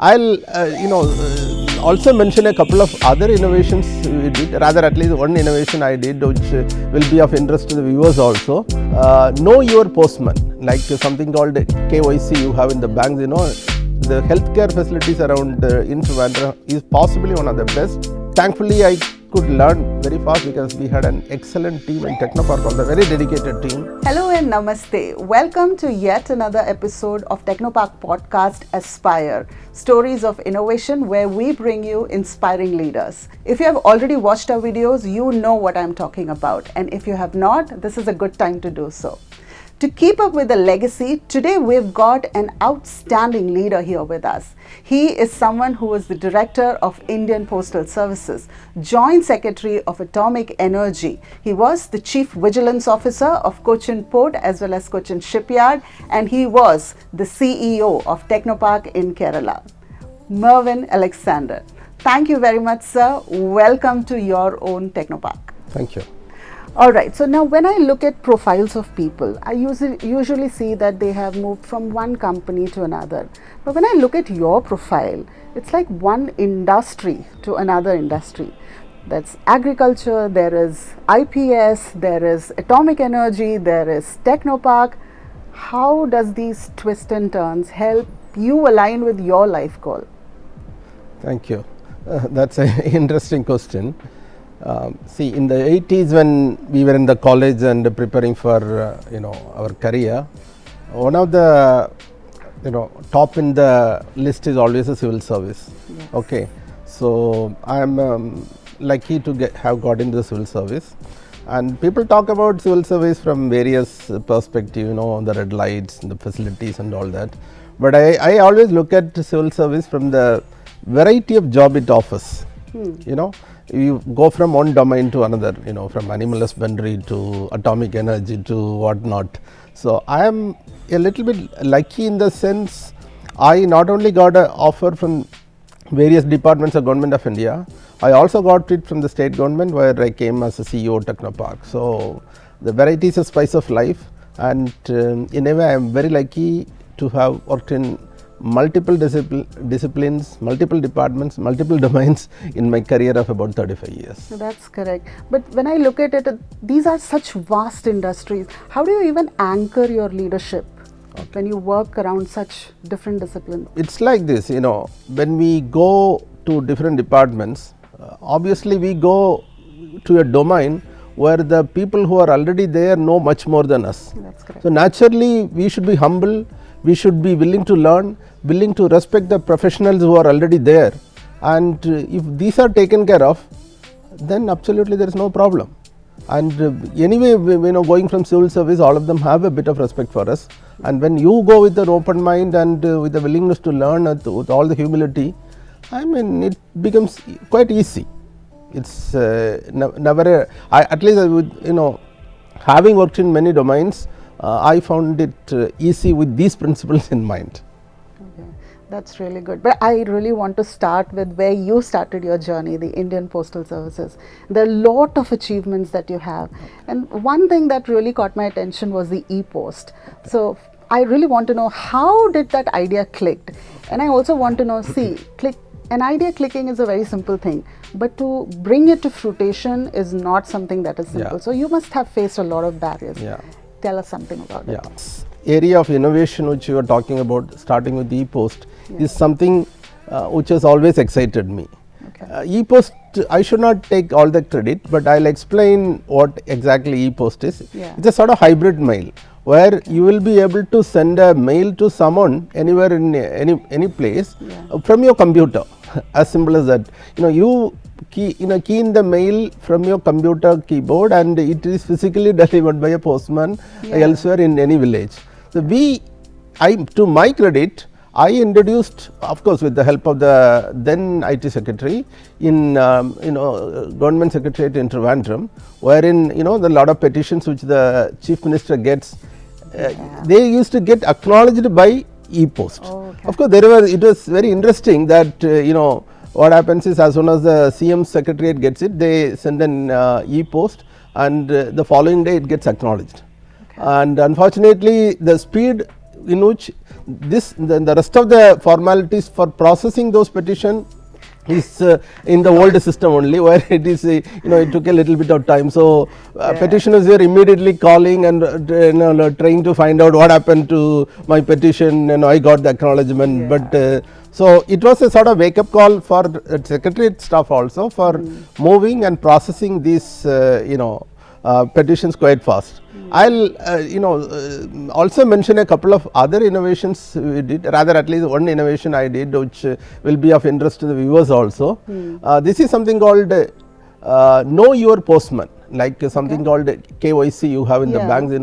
I'll also mention a couple of other innovations we did, rather at least one innovation I did which will be of interest to the viewers also. Know your postman, like something called KYC you have in the banks, the healthcare facilities around in Trivandrum is possibly one of the best. Thankfully, I could learn very fast because we had an excellent team in Technopark, a very dedicated team. Hello and namaste. Welcome to yet another episode of Technopark podcast Aspire, stories of innovation where we bring you inspiring leaders. If you have already watched our videos, you know what I'm talking about. And if you have not, this is a good time to do so. To keep up with the legacy, today we've got an outstanding leader here with us. He is someone who was the Director of Indian Postal Services, Joint Secretary of Atomic Energy. He was the Chief Vigilance Officer of Cochin Port as well as Cochin Shipyard, and he was the CEO of Technopark in Kerala. Mervin Alexander. Thank you very much, sir. Welcome to your own Technopark. Thank you. All right, so now when I look at profiles of people, I usually see that they have moved from one company to another. But when I look at your profile, it's like one industry to another industry. That's agriculture, there is IPS, there is atomic energy, there is Technopark. How does these twists and turns help you align with your life goal? Thank you. That's an interesting question. See, in the 80s when we were in the college and preparing for our career, one of the top in the list is always a civil service. Yes. Okay, so I'm lucky to have got into the civil service, and people talk about civil service from various perspectives, the red lights, the facilities and all that, but I always look at civil service from the variety of job it offers. You go from one domain to another, from animal husbandry to atomic energy to whatnot. So I am a little bit lucky in the sense I not only got an offer from various departments of Government of India, I also got it from the state government where I came as a CEO of Technopark. So the variety is a spice of life, and in a way I am very lucky to have worked in multiple disciplines, multiple departments, multiple domains in my career of about 35 years. That's correct. But when I look at it, these are such vast industries. How do you even anchor your leadership when you work around such different disciplines? It's like this, when we go to different departments, obviously we go to a domain where the people who are already there know much more than us. That's correct. So naturally we should be humble. We should be willing to learn, willing to respect the professionals who are already there, and if these are taken care of, then absolutely there is no problem. And anyway, going from civil service, all of them have a bit of respect for us, and when you go with an open mind and with the willingness to learn with all the humility, it becomes quite easy. It's never at least I would, having worked in many domains, I found it easy with these principles in mind. Okay, that's really good. But I really want to start with where you started your journey, the Indian Postal Services. There are a lot of achievements that you have. And one thing that really caught my attention was the ePOST. So I really want to know, how did that idea click? And I also want to know, an idea clicking is a very simple thing, but to bring it to fruition is not something that is simple. Yeah. So you must have faced a lot of barriers. Yeah. Tell us something about it. Area of innovation which you are talking about, starting with ePOST, is something which has always excited me. Okay. ePOST, I should not take all the credit, but I'll explain what exactly ePOST is. Yeah. It's a sort of hybrid mail where you will be able to send a mail to someone anywhere in any place from your computer. As simple as that. You key in the mail from your computer keyboard, and it is physically delivered by a postman elsewhere in any village. So to my credit, I introduced, of course with the help of the then IT secretary in government secretariat in Trivandrum, wherein the lot of petitions which the chief minister gets, they used to get acknowledged by ePOST. Okay. Of course, it was very interesting that what happens is as soon as the CM secretariat gets it, they send an ePOST, and the following day it gets acknowledged. Okay. And unfortunately, the speed in which the rest of the formalities for processing those petition is in the old system only, where it is it took a little bit of time. So petitioners were immediately calling and trying to find out what happened to my petition, and I got the acknowledgement. But so it was a sort of wake up call for secretariat staff also for moving and processing these petitions quite fast. I'll also mention a couple of other innovations we did, rather at least one innovation I did, which will be of interest to the viewers also. This is something called Know Your Postman, like something called KYC you have in the banks,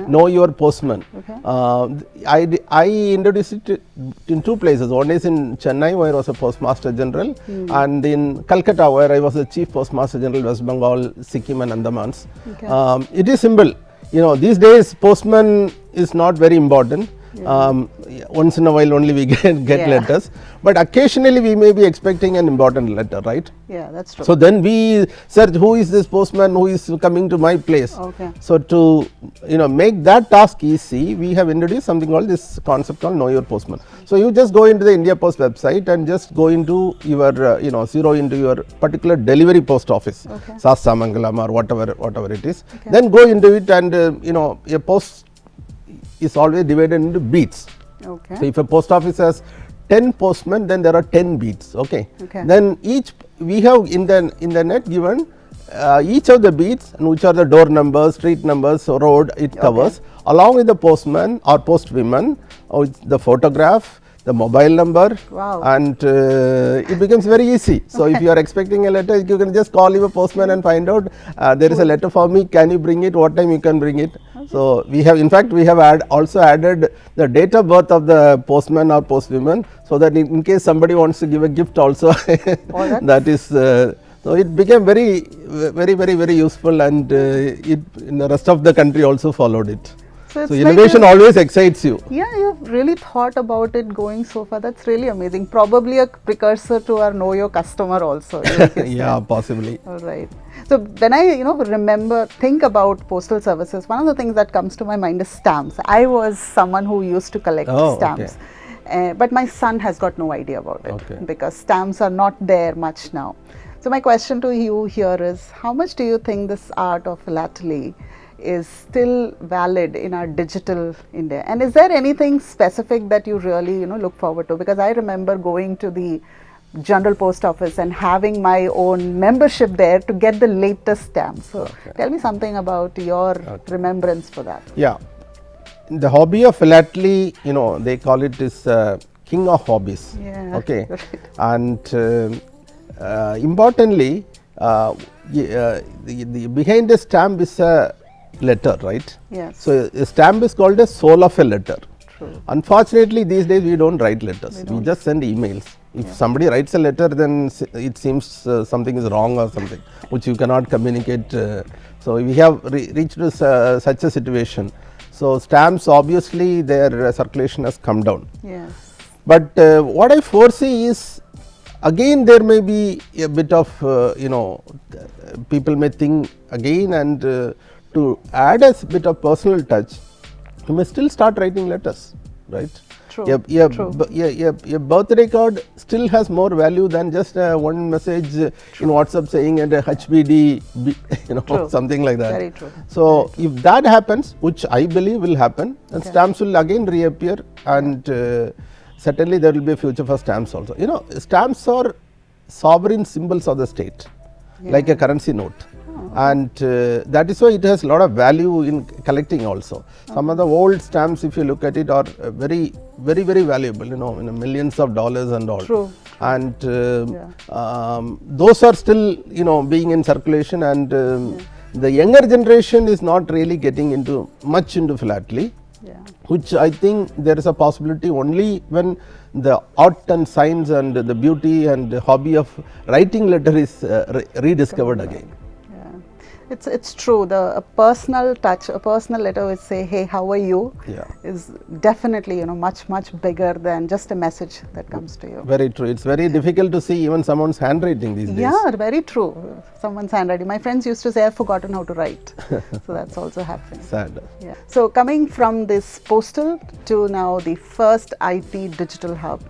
Know Your Postman. I introduced it in two places. One is in Chennai, where I was a Postmaster General, and in Calcutta, where I was the Chief Postmaster General, West Bengal, Sikkim and Andamans. It is simple. These days postman is not very important. Once in a while only we get letters, but occasionally we may be expecting an important letter, right? Yeah, that's true. So then we search who is this postman who is coming to my place. So to make that task easy, we have introduced something called this concept called Know Your Postman. So you just go into the India Post website and just go into your zero into your particular delivery post office, Sasamangalam or whatever it is. Then go into it, and a post is always divided into beats. So if a post office has 10 postmen, then there are 10 beats. Then we have in the net given each of the beats, and which are the door numbers, street numbers, road it covers, along with the postman or postwoman, the photograph, the mobile number, and it becomes very easy. So if you are expecting a letter, you can just call your postman and find out there is a letter for me, can you bring it, what time you can bring it. So we have, in fact, we have also added the date of birth of the postman or postwoman, so that in case somebody wants to give a gift also, that is, so it became very useful, and in the rest of the country also followed it. So innovation always excites you. Yeah, you've really thought about it going so far. That's really amazing. Probably a precursor to our Know Your Customer also. Yeah, possibly. All right. So when I think about postal services, one of the things that comes to my mind is stamps. I was someone who used to collect stamps, but my son has got no idea about it because stamps are not there much now. So my question to you here is, how much do you think this art of philately is still valid in our digital India, and is there anything specific that you really look forward to? Because I remember going to the General Post Office and having my own membership there to get the latest stamps. So tell me something about your remembrance for that. Yeah, the hobby of philately, they call it is king of hobbies. And importantly, the behind the stamp is a letter, right? So a stamp is called a soul of a letter. Unfortunately, these days we don't write letters. We just send emails. If somebody writes a letter, then it seems something is wrong or something which you cannot communicate. So we have reached such a situation. So stamps, obviously their circulation has come down. But what I foresee is, again there may be a bit of people may think again, and to add a bit of personal touch, you may still start writing letters, right? Your birthday card still has more value than just one message in WhatsApp saying and a HBD, something like that. Very true. So if that happens, which I believe will happen, then stamps will again reappear, and certainly there will be a future for stamps also. Stamps are sovereign symbols of the state, like a currency note. And that is why it has a lot of value in collecting also. Some of the old stamps, if you look at it, are very valuable, in millions of dollars and all. And those are still, being in circulation, and the younger generation is not really getting much into philately, which I think there is a possibility only when the art and science and the beauty and the hobby of writing letter is rediscovered again. It's true. A personal touch, a personal letter which say, "Hey, how are you?" Yeah. is definitely much bigger than just a message that comes to you. Very true. It's very difficult to see even someone's handwriting these days. Yeah, very true. Someone's handwriting. My friends used to say, "I've forgotten how to write," so that's also happening. Sad. Yeah. So coming from this postal to now the first IT digital hub.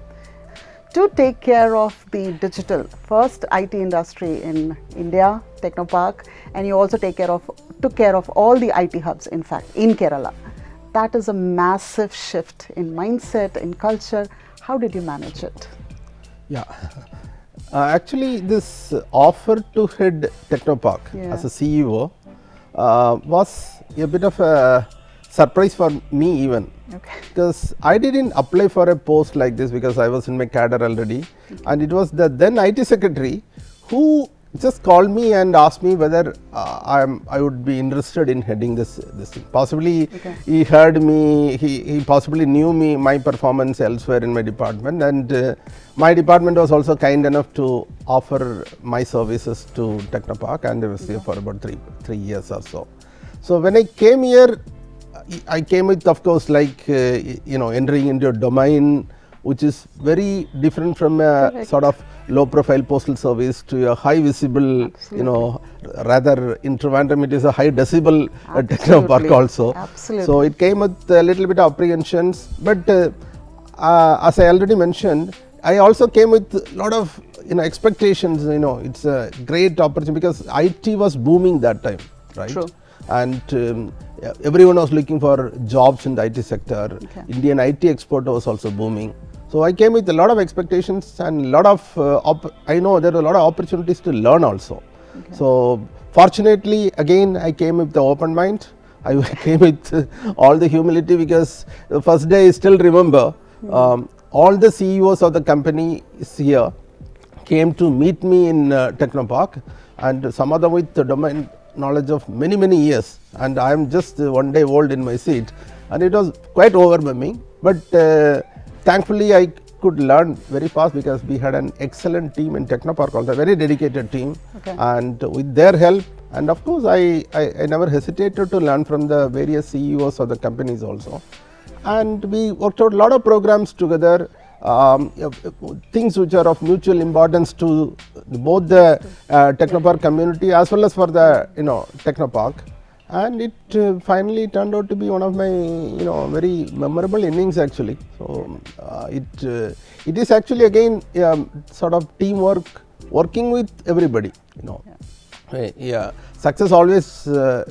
To take care of the digital first IT industry in India, Technopark, and you also took care of all the IT hubs, in fact, in Kerala. That is a massive shift in mindset, in culture. How did you manage it? Yeah. Actually, this offer to head Technopark as a CEO was a bit of a surprise for me even. Okay. Because I didn't apply for a post like this because I was in my cadre already, and it was the then IT secretary who just called me and asked me whether I would be interested in heading this thing. Possibly he heard me, he possibly knew me, my performance elsewhere in my department, and my department was also kind enough to offer my services to Technopark, and I was here for about three years or so. So when I came here, I came with, of course, like entering into a domain which is very different from a sort of low profile postal service to a high visible, rather in Trivandrum it is a high decibel Technopark also. Absolutely. So it came with a little bit of apprehensions, but as I already mentioned, I also came with a lot of expectations. It's a great opportunity because IT was booming that time, right? True. And everyone was looking for jobs in the IT sector. Okay. Indian IT export was also booming. So I came with a lot of expectations and a lot of, I know there are a lot of opportunities to learn also. Okay. So fortunately, again, I came with the open mind. I came with all the humility because the first day I still remember all the CEOs of the company here came to meet me in Technopark, and some of them with the domain knowledge of many years, and I am just one day old in my seat, and it was quite overwhelming, but thankfully I could learn very fast because we had an excellent team in Technopark, also a very dedicated team. Okay. And with their help, and of course I never hesitated to learn from the various CEOs of the companies also, and we worked out a lot of programs together. Things which are of mutual importance to both the Technopark community as well as for the Technopark, and it finally turned out to be one of my very memorable innings actually. So it is actually again sort of teamwork, working with everybody. Success always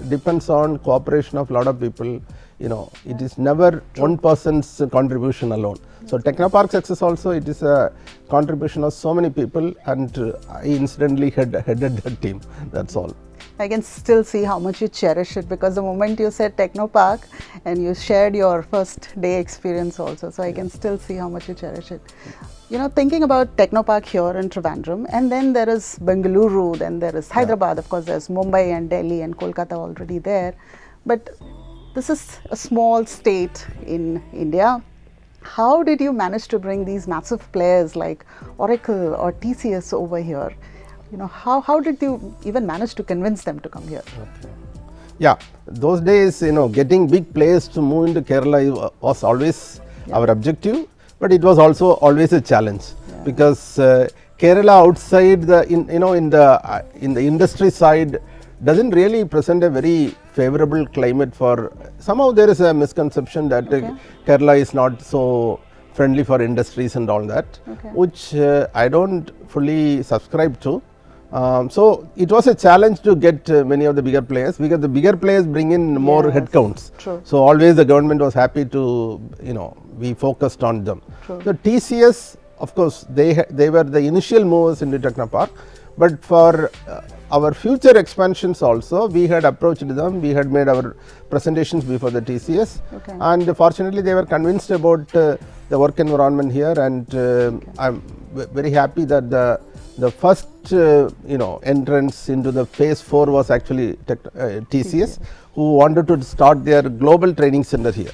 depends on cooperation of a lot of people. It is never one person's contribution alone. So Technopark success also, it is a contribution of so many people, and I incidentally headed that team. That's all. I can still see how much you cherish it, because the moment you said Technopark and you shared your first day experience also, so I can still see how much you cherish it. Thinking about Technopark here in Trivandrum, and then there is Bengaluru, then there is Hyderabad, of course there's Mumbai and Delhi and Kolkata already there, but this is a small state in India. How did you manage to bring these massive players like Oracle or TCS over here? How did you even manage to convince them to come here? Okay. Yeah, those days, getting big players to move into Kerala was always our objective, but it was also always a challenge because Kerala outside the in the industry side doesn't really present a very favorable climate for. Somehow there is a misconception that Kerala is not so friendly for industries and all that, which I don't fully subscribe to. So it was a challenge to get many of the bigger players, because the bigger players bring in more headcounts. True. So always the government was happy to we focused on them. True. So TCS, of course, they were the initial movers into Technopark, but for our future expansions also, we had approached them, we had made our presentations before the TCS, and fortunately they were convinced about the work environment here, and I'm very happy that the first entrance into the phase 4 was actually TCS, who wanted to start their global training center here.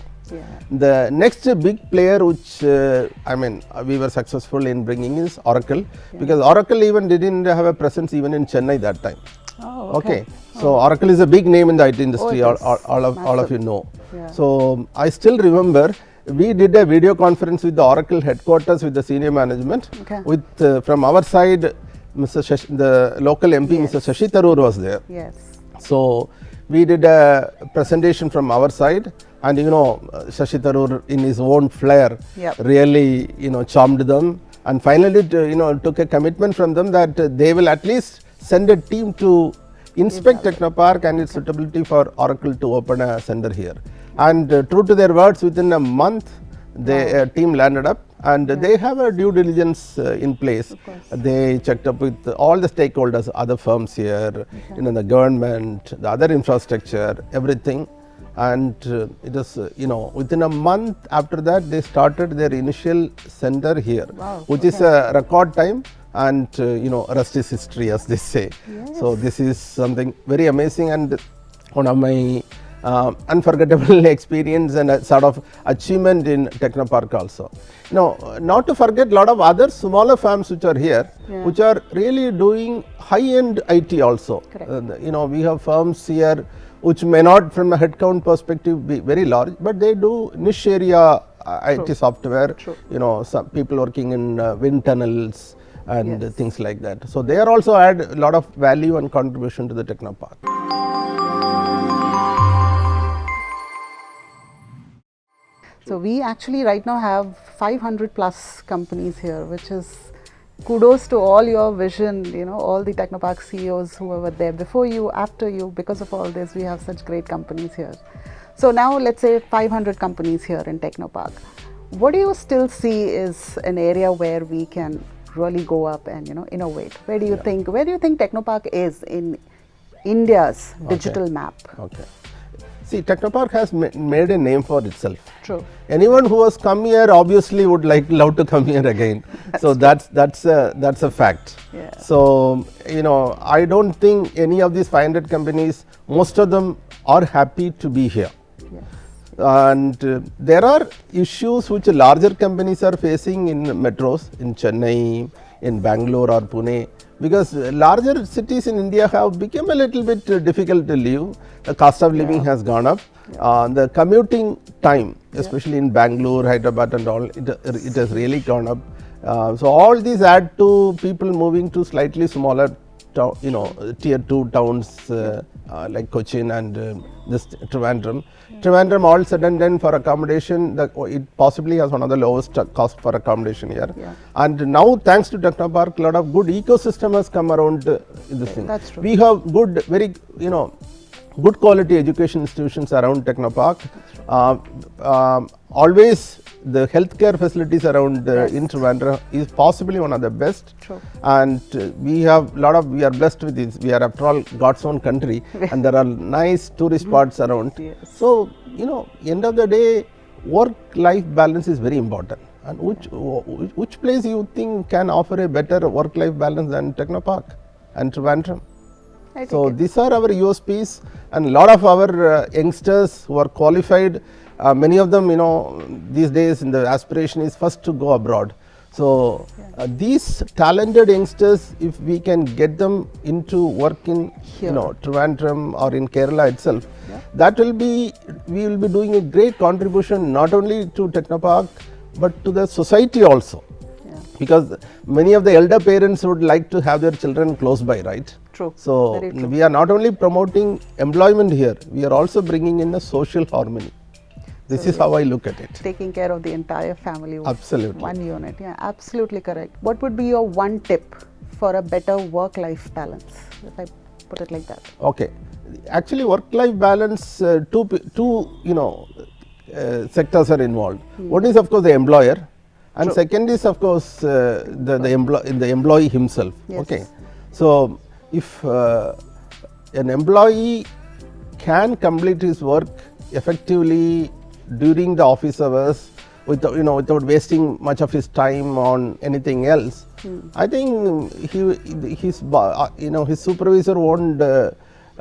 The next big player which we were successful in bringing is Oracle, because Oracle even didn't have a presence even in Chennai that time. Oh, okay. So Oracle is a big name in the IT industry, it is. all of you know. Yeah. So I still remember we did a video conference with the Oracle headquarters with the senior management. Okay. With from our side, the local MP, Yes. Mr. Shashi Tharoor was there. Yes. So we did a presentation from our side, and Shashi Tharoor in his own flair Yep. really charmed them, and finally took a commitment from them that they will at least send a team to inspect Technopark and its suitability for Oracle to open a center here. And true to their words, within a month the team landed up, and they have a due diligence in place. They checked up with all the stakeholders, other firms here, the government, the other infrastructure, everything. And it is within a month after that they started their initial center here, which is a record time, and rest is history, as they say. So this is something very amazing, and one of my unforgettable experience and a sort of achievement in Technopark also. Not to forget a lot of other smaller firms which are here, which are really doing high-end IT also. We have firms here which may not from a headcount perspective be very large, but they do niche area IT software. Some people working in wind tunnels and things like that. So they are also add a lot of value and contribution to the Technopark. So we actually right now have 500 plus companies here, which is kudos to all your vision, all the Technopark CEOs who were there before you, after you. Because of all this, we have such great companies here. So now let's say 500 companies here in Technopark. What do you still see is an area where we can really go up and innovate? Where do you think Technopark is in India's digital map? Okay. See, Technopark has made a name for itself. True. Anyone who has come here obviously would love to come here again. So that's a fact. Yeah. So I don't think any of these 500 companies, most of them are happy to be here. Yes. And there are issues which larger companies are facing in metros, in Chennai, in Bangalore or Pune, because larger cities in India have become a little bit difficult to live. The cost of living has gone up. The commuting time, especially in Bangalore, Hyderabad and all, it has really gone up. So all these add to people moving to slightly smaller tier 2 towns like Cochin and this Trivandrum. Trivandrum, all said and done, for accommodation, it possibly has one of the lowest cost for accommodation here. And now, thanks to Technopark, a lot of good ecosystem has come around in this thing. That's true. We have good, very good quality education institutions around Technopark. Always the healthcare facilities around in Trivandrum is possibly one of the best. True. And we are blessed with this. We are, after all, God's own country, and there are nice tourist spots around. So end of the day, work-life balance is very important. And which place you think can offer a better work-life balance than Technopark and Trivandrum? So these are our USPs, and a lot of our youngsters who are qualified, many of them, these days the aspiration is first to go abroad. So these talented youngsters, if we can get them into work in Trivandrum or in Kerala itself, we will be doing a great contribution not only to Technopark but to the society also. Because many of the elder parents would like to have their children close by, right? True. So we are not only promoting employment here, we are also bringing in a social harmony. This is how I look at it. Taking care of the entire family. Absolutely. One unit. Yeah, absolutely correct. What would be your one tip for a better work-life balance, if I put it like that? Okay. Actually, work-life balance, two sectors are involved. One is, of course, the employer, and second is, of course, the employee himself. Okay. So if an employee can complete his work effectively during the office hours without wasting much of his time on anything else, I think his supervisor won't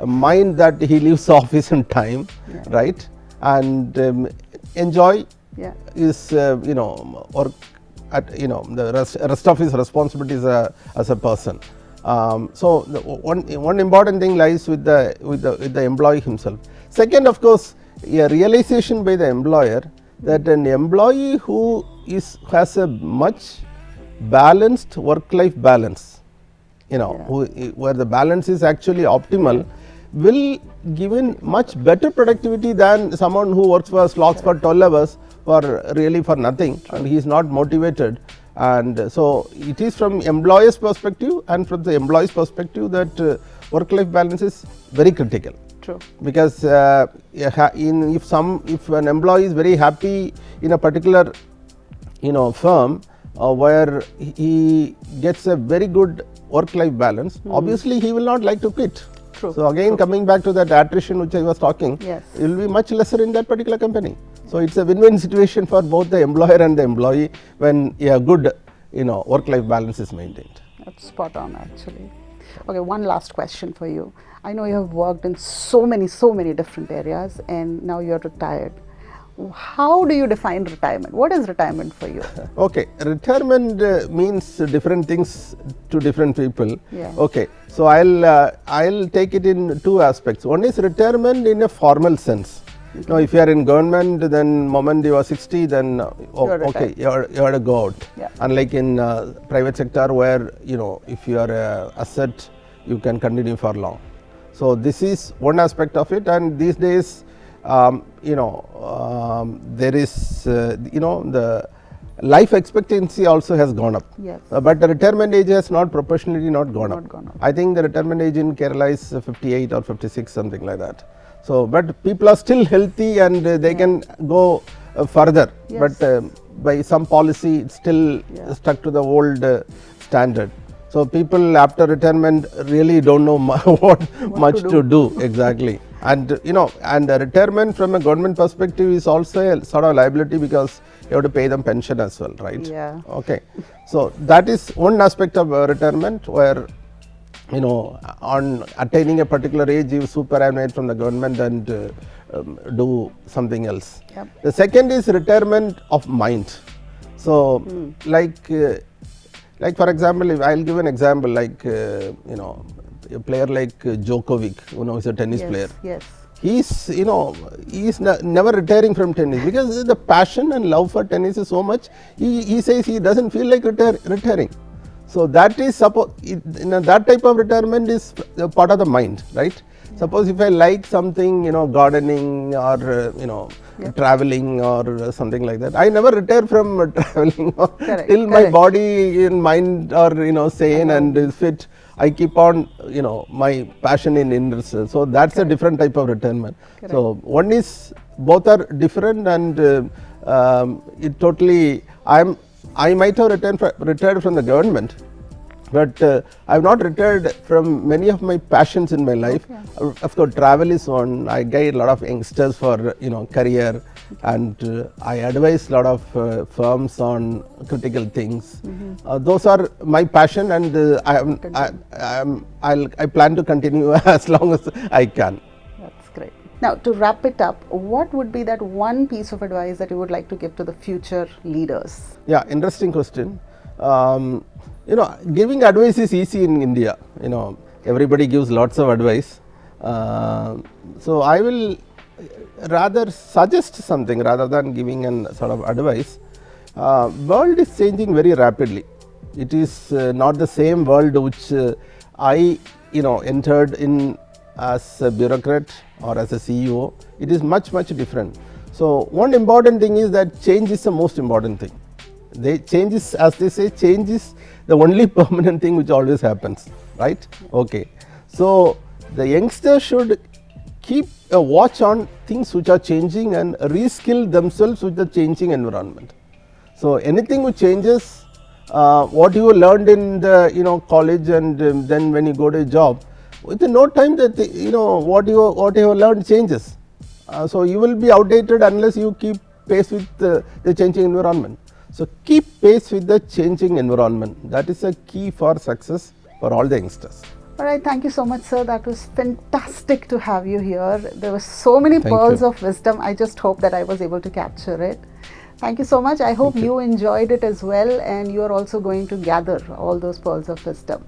mind that he leaves the office in time, right? And enjoy his work at the rest of his responsibilities as a person. So one important thing lies with the employee himself. Second, of course, a realization by the employer that an employee who has a much balanced work-life balance, where the balance is actually optimal, will give in much better productivity than someone who works for slots for 12 hours for nothing, and he is not motivated. And so it is from employer's perspective and from the employee's perspective that work-life balance is very critical. True. Because if an employee is very happy in a particular firm where he gets a very good work-life balance, obviously he will not like to quit. True. So again, coming back to that attrition which I was talking, yes, it will be much lesser in that particular company. So it's a win-win situation for both the employer and the employee when a good work-life balance is maintained. That's spot on, actually. Okay, one last question for you. I know you have worked in so many different areas, and now you're retired. How do you define retirement? What is retirement for you? Okay, retirement means different things to different people. Yeah. Okay, so I'll take it in two aspects. One is retirement in a formal sense. Now, if you are in government, then moment you are 60, then you have to go out. Yeah. Unlike in private sector, where if you are a asset, you can continue for long. So this is one aspect of it, and these days, there is the life expectancy also has gone up. Yes. But the retirement age has not proportionally gone up. Gone up. I think the retirement age in Kerala is 58 or 56, something like that. So, but people are still healthy and they can go further. Yes. But by some policy, it's still stuck to the old standard. So people after retirement really don't know what much to do exactly. And and the retirement from a government perspective is also a sort of liability because you have to pay them pension as well, right? Yeah. Okay. So that is one aspect of retirement where on attaining a particular age, you superannuate from the government and do something else. Yep. The second is retirement of mind. So, like for example, if I'll give an example, like a player like Djokovic, is a tennis player. Yes. He's never retiring from tennis because the passion and love for tennis is so much. He says he doesn't feel like retiring. So that is that type of retirement is part of the mind, right? Yeah. Suppose if I like something, gardening or traveling or something like that, I never retire from traveling till my body and mind are sane and is fit. I keep on my passion in interest. So that's a different type of retirement. So one is both are different and it totally I might have retired from the government, but I have not retired from many of my passions in my life. Okay. Of course, travel is one. I guide a lot of youngsters for career, and I advise a lot of firms on critical things. Those are my passion, and I plan to continue as long as I can. That's great. Now, to wrap it up, what would be that one piece of advice that you would like to give to the future leaders? Yeah, interesting question. Giving advice is easy in India. Everybody gives lots of advice. So I will rather suggest something rather than giving an sort of advice. World is changing very rapidly. It is not the same world which I entered in as a bureaucrat or as a CEO. It is much different. So one important thing is that change is the most important thing. Change is, as they say, change is the only permanent thing which always happens, right? Okay. So the youngster should keep a watch on things which are changing and reskill themselves with the changing environment. So anything which changes, what you learned in the college and then when you go to a job, within no time that what you have learned changes. So you will be outdated unless you keep pace with the changing environment. So keep pace with the changing environment. That is a key for success for all the youngsters. All right, thank you so much, sir. That was fantastic to have you here. There were so many pearls of wisdom. I just hope that I was able to capture it. Thank you so much. I hope you enjoyed it as well, and you are also going to gather all those pearls of wisdom.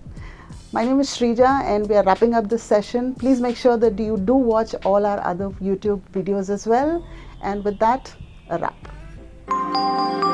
My name is Shrija and we are wrapping up this session. Please make sure that you do watch all our other YouTube videos as well. And with that, a wrap.